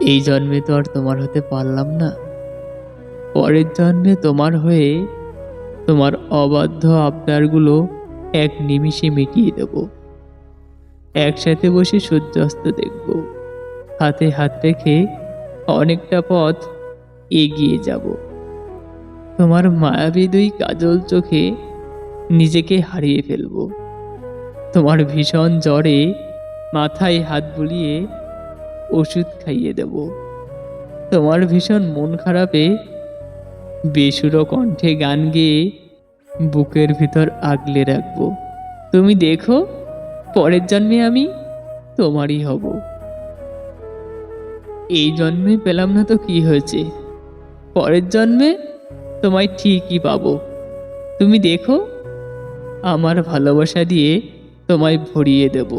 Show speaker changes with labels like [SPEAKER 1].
[SPEAKER 1] এই জন্মে তো আর তোমার হতে পারলাম না, পরের জন্মে তোমার হয়ে তোমার অবাধ্য আবদারগুলো এক নিমিষে মিটিয়ে দেব। একসাথে বসে সূর্যাস্ত দেখব, হাতে হাত রেখে অনেকটা পথ এগিয়ে যাব। তোমার মায়াবী দুই কাজল চোখে নিজেকে হারিয়ে ফেলব। তোমার ভীষণ জ্বরে মাথায় হাত বুলিয়ে ওষুধ খাইয়ে দেব। তোমার ভীষণ মন খারাপে বেসুরো কণ্ঠে গান গেয়ে বুকের ভিতর আগলে রাখব। তুমি দেখো, পরের জন্মে আমি তোমারই হব। এই জন্মে পেলাম না তো কি হয়েছে, পরের জন্মে তোমায় ঠিকই পাবো। তুমি দেখো, আমার ভালোবাসা দিয়ে তোমায় ভরিয়ে দেব।